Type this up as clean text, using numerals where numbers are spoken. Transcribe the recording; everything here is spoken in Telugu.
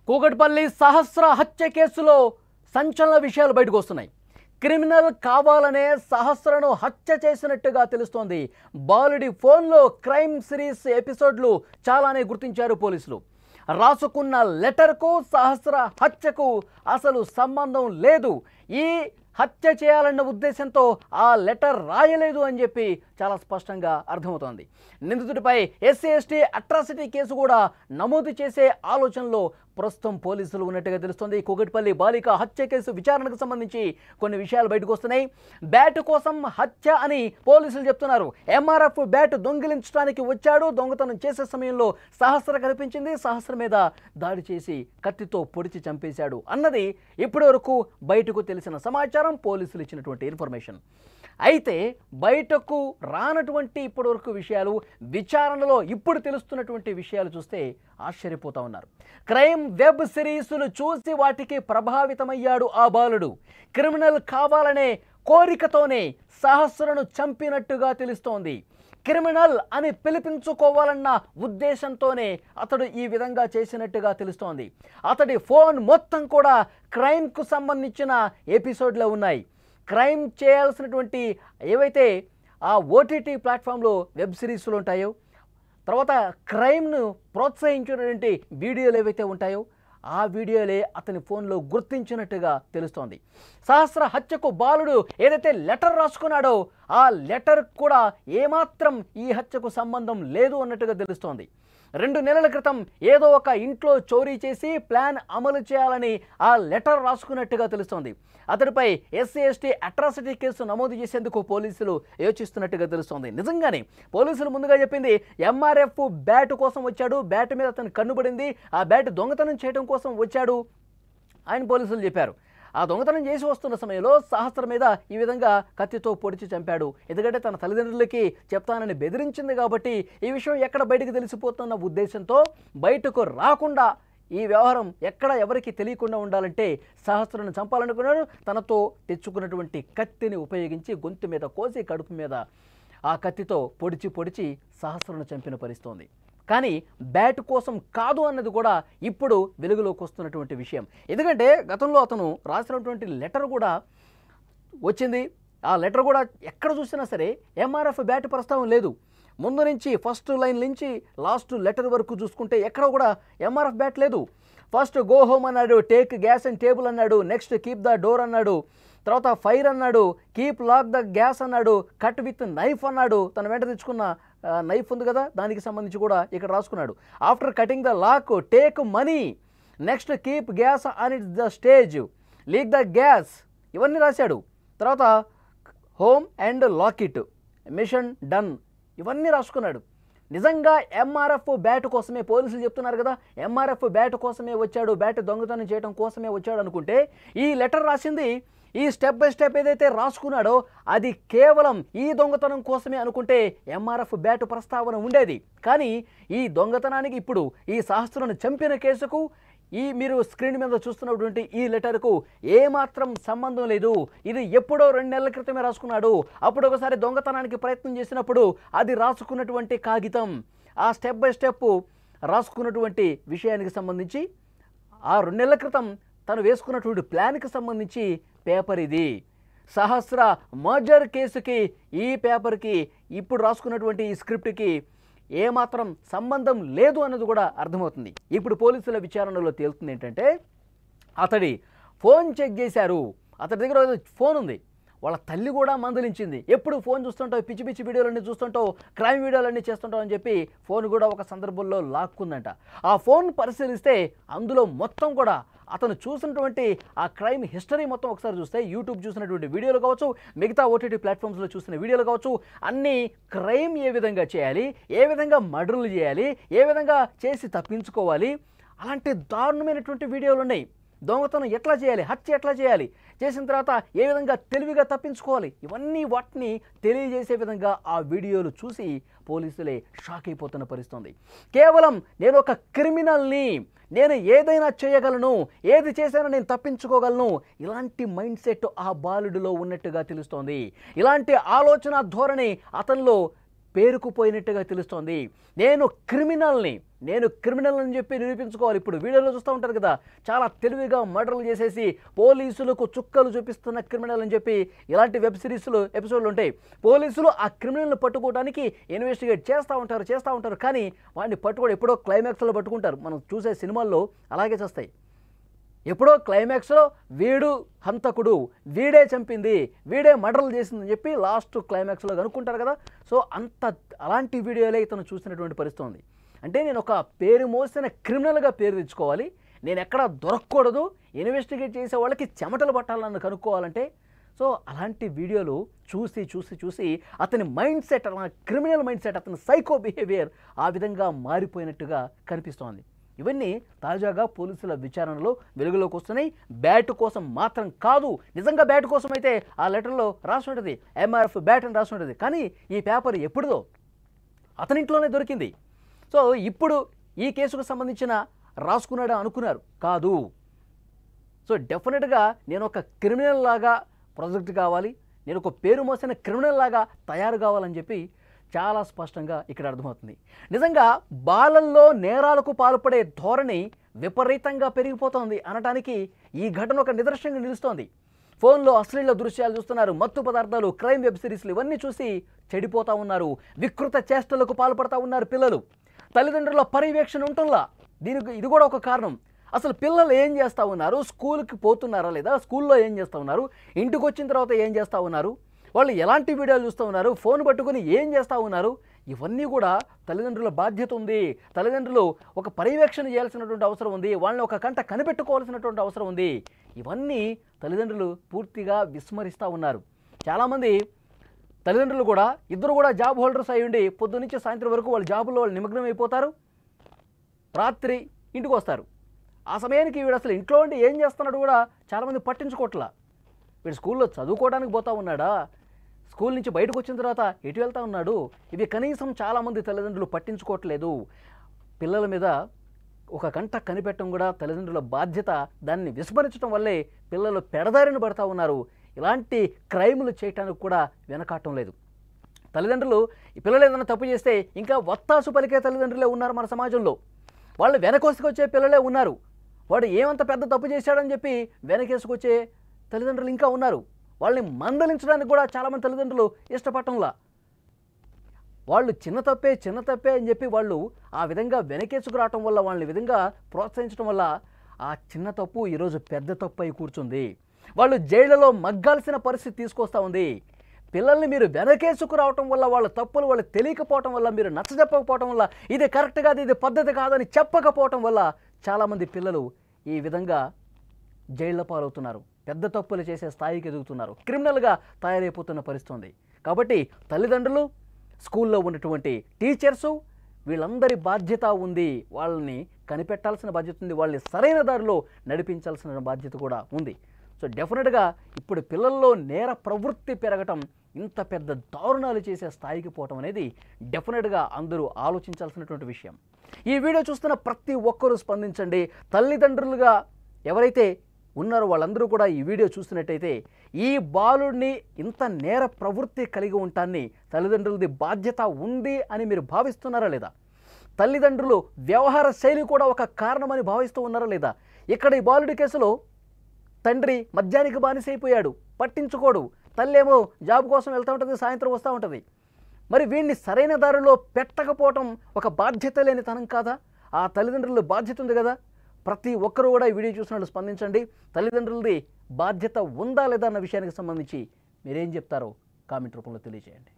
కూకట్పల్లి సహస్ర హత్య కేసులో సంచలన విషయాలు బయటకు వస్తున్నాయి. క్రిమినల్ కావాలనే సహస్రను హత్య చేసినట్టుగా తెలుస్తోంది. బాలుడి ఫోన్లో క్రైమ్ సిరీస్ ఎపిసోడ్లు చాలానే గుర్తించారు పోలీసులు. రాసుకున్న లెటర్కు సహస్ర హత్యకు అసలు సంబంధం లేదు. ఈ హత్య చేయాలన్న ఉద్దేశంతో ఆ లెటర్ రాయలేదు అని చెప్పి చాలా స్పష్టంగా అర్థమవుతోంది. నిందితుడిపై ఎస్సీ ఎస్టీ అట్రాసిటీ కేసు కూడా నమోదు చేసే ఆలోచనలో ప్రస్తుతం పోలీసులు ఉన్నట్టుగా తెలుస్తోంది. కూకట్పల్లి బాలిక హత్య కేసు విచారణకు సంబంధించి కొన్ని విషయాలు బయటకు వస్తున్నాయి. బ్యాట్ కోసం హత్య అని పోలీసులు చెప్తున్నారు. ఎంఆర్ఎఫ్ బ్యాట్ దొంగిలించడానికి వచ్చాడు. దొంగతనం చేసే సమయంలో సహస్ర కనిపించింది. సహస్ర మీద దాడి చేసి కత్తితో పొడిచి చంపేశాడు అన్నది ఇప్పటి వరకు బయటకు తెలిసిన సమాచారం, పోలీసులు ఇచ్చినటువంటి ఇన్ఫర్మేషన్. అయితే బయటకు రానటువంటి ఇప్పటివరకు విషయాలు, విచారణలో ఇప్పుడు తెలుస్తున్నటువంటి విషయాలు చూస్తే ఆశ్చర్యపోతా ఉన్నారు. క్రైమ్ వెబ్ సిరీస్లు చూసి వాటికి ప్రభావితమయ్యాడు ఆ బాలుడు. క్రిమినల్ కావాలనే కోరికతోనే సహస్రను చంపినట్టుగా తెలుస్తోంది. క్రిమినల్ అని పిలిపించుకోవాలన్న ఉద్దేశంతోనే అతడు ఈ విధంగా చేసినట్టుగా తెలుస్తోంది. అతడి ఫోన్ మొత్తం కూడా క్రైమ్కు సంబంధించిన ఎపిసోడ్లో ఉన్నాయి. క్రైమ్ చేయాల్సినటువంటి ఏవైతే ఆ ఓటీటీ ప్లాట్ఫామ్లో వెబ్ సిరీస్లు ఉంటాయో, తర్వాత క్రైమ్ను ప్రోత్సహించినటువంటి వీడియోలు ఏవైతే ఉంటాయో ఆ వీడియోలే అతని ఫోన్లో గుర్తించినట్టుగా తెలుస్తోంది. సహస్ర హత్యకు బాలుడు ఏదైతే లెటర్ రాసుకున్నాడో ఆ లెటర్ కూడా ఏమాత్రం ఈ హత్యకు సంబంధం లేదు అన్నట్టుగా తెలుస్తోంది. 2 నెలల క్రితం ఏదో ఒక ఇంట్లో చోరీ చేసి ప్లాన్ అమలు చేయాలని ఆ లెటర్ రాసుకున్నట్టుగా తెలుస్తోంది. అతడిపై ఎస్సీ ఎస్టీ అట్రాసిటీ కేసు నమోదు చేసేందుకు పోలీసులు యోచిస్తున్నట్టుగా తెలుస్తోంది. నిజంగానే పోలీసులు ముందుగా చెప్పింది ఎంఆర్ఎఫ్ బ్యాట్ కోసం వచ్చాడు, బ్యాట్ మీద అతను కన్నుబడింది, ఆ బ్యాట్ దొంగతనం చేయడం కోసం వచ్చాడు అని పోలీసులు చెప్పారు. ఆ దొంగతనం చేసి వస్తున్న సమయంలో సహస్ర మీద ఈ విధంగా కత్తితో పొడిచి చంపాడు. ఎందుకంటే తన తల్లిదండ్రులకి చెప్తానని బెదిరించింది కాబట్టి ఈ విషయం ఎక్కడ బయటకు తెలిసిపోతున్న ఉద్దేశంతో బయటకు రాకుండా ఈ వ్యవహారం ఎక్కడ ఎవరికి తెలియకుండా ఉండాలంటే సహస్రను చంపాలనుకున్నాడు. తనతో తెచ్చుకున్నటువంటి కత్తిని ఉపయోగించి గొంతు మీద కోసి కడుపు మీద ఆ కత్తితో పొడిచి సహస్రను చంపిన పరిస్థితి. కానీ బ్యాట్ కోసం కాదు అన్నది కూడా ఇప్పుడు వెలుగులోకి వస్తున్నటువంటి విషయం. ఎందుకంటే గతంలో అతను రాసినటువంటి లెటర్ కూడా వచ్చింది. ఆ లెటర్ కూడా ఎక్కడ చూసినా సరే ఎంఆర్ఎఫ్ బ్యాట్ ప్రస్తావన లేదు. ముందు నుంచి ఫస్ట్ లైన్ నుంచి లాస్ట్ లెటర్ వరకు చూసుకుంటే ఎక్కడ కూడా ఎంఆర్ఎఫ్ బ్యాట్ లేదు. ఫస్ట్ గో హోమ్ అన్నాడు, టేక్ గ్యాస్ అండ్ టేబుల్ అన్నాడు, నెక్స్ట్ కీప్ ద డోర్ అన్నాడు, తర్వాత ఫైర్ అన్నాడు, కీప్ లాక్ ద గ్యాస్ అన్నాడు, కట్ విత్ నైఫ్ అన్నాడు. తన వెంట తెచ్చుకున్న నైఫ్ ఉంది కదా, దానికి సంబంధించి కూడా ఇక్కడ రాసుకున్నాడు. After cutting the lock take money, next keep gas on it the stage, leak the gas, ఇవన్నీ రాశాడు. తర్వాత home and lock it, mission done, ఇవన్నీ రాసుకున్నాడు. నిజంగా ఎంఆర్ఎఫ్ బ్యాట్ కోసమే పోలీసులు చెప్తున్నారు కదా, ఎంఆర్ఎఫ్ బ్యాట్ కోసమే వచ్చాడు, బ్యాట్ దొంగతనం చేయడం కోసమే వచ్చాడు అనుకుంటే ఈ లెటర్ రాసింది, ఈ స్టెప్ బై స్టెప్ ఏదైతే రాసుకున్నాడో అది కేవలం ఈ దొంగతనం కోసమే అనుకుంటే ఎంఆర్ఎఫ్ బ్యాట్ ప్రస్తావన ఉండేది. కానీ ఈ దొంగతనానికి ఇప్పుడు ఈ సహస్రను చంపిన కేసుకు ఈ మీరు స్క్రీన్ మీద చూస్తున్నటువంటి ఈ లెటర్కు ఏమాత్రం సంబంధం లేదు. ఇది ఎప్పుడో 2 నెలల క్రితమే రాసుకున్నాడు. అప్పుడు ఒకసారి దొంగతనానికి ప్రయత్నం చేసినప్పుడు అది రాసుకున్నటువంటి కాగితం, ఆ స్టెప్ బై స్టెప్ రాసుకున్నటువంటి విషయానికి సంబంధించి ఆ 2 నెలల క్రితం తను వేసుకున్నటువంటి ప్లాన్కి సంబంధించి పేపర్ ఇది. సహస్ర మర్డర్ కేసుకి ఈ పేపర్కి ఇప్పుడు రాసుకున్నటువంటి ఈ స్క్రిప్ట్కి ఏమాత్రం సంబంధం లేదు అన్నది కూడా అర్థమవుతుంది. ఇప్పుడు పోలీసుల విచారణలో తేలుతుంది ఏంటంటే అతడి ఫోన్ చెక్ చేశారు. అతడి దగ్గర ఫోన్ ఉంది. వాళ్ళ తల్లి కూడా మందలించింది, ఎప్పుడు ఫోన్ చూస్తుంటావు, పిచ్చి పిచ్చి వీడియోలన్నీ చూస్తుంటావు, క్రైమ్ వీడియోలన్నీ చేస్తుంటావు అని చెప్పి ఫోన్ కూడా ఒక సందర్భంలో లాక్కుందంట. ఆ ఫోన్ పరిశీలిస్తే అందులో మొత్తం కూడా అతను చూసినటువంటి ఆ క్రైమ్ హిస్టరీ మొత్తం ఒకసారి చూస్తే యూట్యూబ్ చూసినటువంటి వీడియోలు కావచ్చు, మిగతా ఓటీటీ ప్లాట్ఫామ్స్లో చూసిన వీడియోలు కావచ్చు, అన్నీ క్రైమ్ ఏ విధంగా చేయాలి, ఏ విధంగా మర్డర్లు చేయాలి, ఏ విధంగా చేసి తప్పించుకోవాలి, అలాంటి దారుణమైనటువంటి వీడియోలు ఉన్నాయి. దొంగతనం ఎట్లా చేయాలి, హత్య ఎట్లా చేయాలి, చేసిన తర్వాత ఏ విధంగా తెలివిగా తప్పించుకోవాలి, ఇవన్నీ వాటిని తెలియజేసే విధంగా ఆ వీడియోలు చూసి పోలీసులే షాక్ అయిపోతున్న పరిస్థితి. కేవలం నేను ఒక క్రిమినల్ని, నేను ఏదైనా చేయగలను, ఏది చేసినా నేను తప్పించుకోగలను, ఇలాంటి మైండ్ సెట్ ఆ బాలుడిలో ఉన్నట్టుగా తెలుస్తోంది. ఇలాంటి ఆలోచన ధోరణి అతనిలో పేరుకుపోయినట్టుగా తెలుస్తోంది. నేను క్రిమినల్ అని చెప్పి నిరూపించుకోవాలి. ఇప్పుడు వీడియోలో చూస్తూ ఉంటారు కదా, చాలా తెలివిగా మర్డర్లు చేసేసి పోలీసులకు చుక్కలు చూపిస్తున్న క్రిమినల్ అని చెప్పి ఇలాంటి వెబ్ సిరీస్లు ఎపిసోడ్లు ఉంటాయి. పోలీసులు ఆ క్రిమినల్ని పట్టుకోవడానికి ఇన్వెస్టిగేట్ చేస్తూ ఉంటారు. కానీ వాడిని పట్టుకోవడం ఎప్పుడో క్లైమాక్స్లో పట్టుకుంటారు. మనం చూసే సినిమాల్లో అలాగే చేస్తాయి. ఎప్పుడో క్లైమాక్స్లో వీడు హంతకుడు, వీడే చంపింది, వీడే మర్డర్లు చేసిందని చెప్పి లాస్ట్ క్లైమాక్స్లో కనుక్కుంటారు కదా. సో అలాంటి వీడియోలే ఇతను చూసినటువంటి పరిస్థితి ఉంది. అంటే నేను ఒక పేరు మోసిన క్రిమినల్గా పేరు తెచ్చుకోవాలి, నేను ఎక్కడా దొరకకూడదు, ఇన్వెస్టిగేట్ చేసే వాళ్ళకి చెమటలు పట్టాలని కనుక్కోవాలంటే సో అలాంటి వీడియోలు చూసి అతని mind set, criminal mind set, అతని సైకో బిహేవియర్ ఆ విధంగా మారిపోయినట్టుగా కనిపిస్తోంది. ఇవన్నీ తాజాగా పోలీసుల విచారణలో వెలుగులోకి వస్తున్నాయి. బ్యాట్ కోసం మాత్రం కాదు, నిజంగా బ్యాట్ కోసం అయితే ఆ లెటర్లో రాసి ఉంటుంది, ఎంఆర్ఎఫ్ బ్యాట్ అని రాసి ఉంటుంది. కానీ ఈ పేపర్ ఎప్పుడుదో అతని ఇంట్లోనే దొరికింది. సో ఇప్పుడు ఈ కేసుకు సంబంధించిన రాసుకున్నాడా అనుకున్నారు, కాదు. సో డెఫినెట్గా నేను ఒక క్రిమినల్ లాగా ప్రొజెక్ట్ కావాలి, నేను ఒక పేరు మోసిన క్రిమినల్ లాగా తయారు కావాలని చెప్పి చాలా స్పష్టంగా ఇక్కడ అర్థమవుతుంది. నిజంగా బాలల్లో నేరాలకు పాల్పడే ధోరణి విపరీతంగా పెరిగిపోతోంది అనడానికి ఈ ఘటన ఒక నిదర్శనంగా నిలుస్తోంది. ఫోన్లో అశ్లీల దృశ్యాలు చూస్తున్నారు, మత్తు పదార్థాలు, క్రైమ్ వెబ్ సిరీస్లు ఇవన్నీ చూసి చెడిపోతూ ఉన్నారు, వికృత చేష్టలకు పాల్పడతా ఉన్నారు పిల్లలు. తల్లిదండ్రుల పర్యవేక్షణ ఉంటుందా, దీనికి ఇది కూడా ఒక కారణం. అసలు పిల్లలు ఏం చేస్తూ ఉన్నారు, స్కూల్కి పోతున్నారా లేదా, స్కూల్లో ఏం చేస్తూ ఉన్నారు, ఇంటికి వచ్చిన తర్వాత ఏం చేస్తూ ఉన్నారు, వాళ్ళు ఎలాంటి వీడియోలు చూస్తూ ఉన్నారు, ఫోన్ పట్టుకుని ఏం చేస్తూ ఉన్నారు, ఇవన్నీ కూడా తల్లిదండ్రుల బాధ్యత ఉంది. తల్లిదండ్రులు ఒక పర్యవేక్షణ చేయాల్సినటువంటి అవసరం ఉంది, వాళ్ళని ఒక కంట కనిపెట్టుకోవాల్సినటువంటి అవసరం ఉంది. ఇవన్నీ తల్లిదండ్రులు పూర్తిగా విస్మరిస్తూ ఉన్నారు. చాలామంది తల్లిదండ్రులు కూడా ఇద్దరు కూడా జాబ్ హోల్డర్స్ అయ్యి ఉండి పొద్దు నుంచి సాయంత్రం వరకు వాళ్ళ జాబుల్లో వాళ్ళు నిమగ్నం అయిపోతారు, రాత్రి ఇంటికి వస్తారు. ఆ సమయానికి వీడు అసలు ఇంట్లో ఉండి ఏం చేస్తున్నాడు కూడా చాలామంది పట్టించుకోవట్లా. వీడు స్కూల్లో చదువుకోవడానికి పోతా ఉన్నాడా, స్కూల్ నుంచి బయటకు వచ్చిన తర్వాత ఎటు వెళ్తా ఉన్నాడు, ఇవి కనీసం చాలామంది తల్లిదండ్రులు పట్టించుకోవట్లేదు. పిల్లల మీద ఒక కంట కనిపెట్టడం కూడా తల్లిదండ్రుల బాధ్యత. దాన్ని విస్మరించడం వల్లే పిల్లలు పెడదారిన పడతా ఉన్నారు. ఇలాంటి క్రైములు చేయడానికి కూడా వెనకాటం లేదు. తల్లిదండ్రులు ఈ పిల్లలు ఏదైనా తప్పు చేస్తే ఇంకా వత్తాసు పలికే తల్లిదండ్రులే ఉన్నారు మన సమాజంలో. వాళ్ళు వెనకొసుకొచ్చే పిల్లలే ఉన్నారు. వాడు ఏమంత పెద్ద తప్పు చేశాడని చెప్పి వెనకేసుకొచ్చే తల్లిదండ్రులు ఇంకా ఉన్నారు. వాళ్ళని మందలించడానికి కూడా చాలామంది తల్లిదండ్రులు ఇష్టపడటంలా. వాళ్ళు చిన్న తప్పే అని చెప్పి వాళ్ళు ఆ విధంగా వెనకేసుకురావటం వల్ల, వాళ్ళని విధంగా ప్రోత్సహించడం వల్ల ఆ చిన్న తప్పు ఈరోజు పెద్ద తప్పు అయి కూర్చుంది. వాళ్ళు జైళ్లలో మగ్గాల్సిన పరిస్థితి తీసుకొస్తూ ఉంది. పిల్లల్ని మీరు వెనకేసుకురావటం వల్ల, వాళ్ళ తప్పులు వాళ్ళకి తెలియకపోవటం వల్ల, మీరు నచ్చజెప్పకపోవటం వల్ల, ఇది కరెక్ట్ కాదు, ఇది పద్ధతి కాదని చెప్పకపోవటం వల్ల చాలామంది పిల్లలు ఈ విధంగా జైళ్ల పాలవుతున్నారు, పెద్ద తప్పులు చేసే స్థాయికి ఎదుగుతున్నారు, క్రిమినల్గా తయారైపోతున్న పరిస్థితి ఉంది. కాబట్టి తల్లిదండ్రులు, స్కూల్లో ఉన్నటువంటి టీచర్సు, వీళ్ళందరి బాధ్యత ఉంది. వాళ్ళని కనిపెట్టాల్సిన బాధ్యత ఉంది, వాళ్ళని సరైన దారిలో నడిపించాల్సిన బాధ్యత కూడా ఉంది. సో డెఫినెట్గా ఇప్పుడు పిల్లల్లో నేర ప్రవృత్తి పెరగటం, ఇంత పెద్ద దారుణాలు చేసే స్థాయికి పోవటం అనేది డెఫినెట్గా అందరూ ఆలోచించాల్సినటువంటి విషయం. ఈ వీడియో చూస్తున్న ప్రతి ఒక్కరూ స్పందించండి. తల్లిదండ్రులుగా ఎవరైతే ఉన్నారో వాళ్ళందరూ కూడా ఈ వీడియో చూస్తున్నట్టయితే ఈ బాలుడిని ఇంత నేర ప్రవృత్తి కలిగి ఉంటాన్ని తల్లిదండ్రులది బాధ్యత ఉంది అని మీరు భావిస్తున్నారా లేదా? తల్లిదండ్రులు వ్యవహార శైలి కూడా ఒక కారణమని భావిస్తూ ఉన్నారా లేదా? ఇక్కడ ఈ బాలుడి కేసులో తండ్రి మద్యానికి బానిసైపోయాడు, పట్టించుకోడు, తల్లేమో జాబ్ కోసం వెళ్తూ ఉంటుంది, సాయంత్రం వస్తూ ఉంటుంది. మరి వీడిని సరైన దారిలో పెట్టకపోవటం ఒక బాధ్యత లేని తనం కాదా? ఆ తల్లిదండ్రుల బాధ్యత ఉంది కదా. ప్రతి ఒక్కరూ కూడా ఈ వీడియో చూసినట్లు స్పందించండి. తల్లిదండ్రులది బాధ్యత ఉందా లేదా అన్న విషయానికి సంబంధించి మీరేం చెప్తారో కామెంట్ రూపంలో తెలియజేయండి.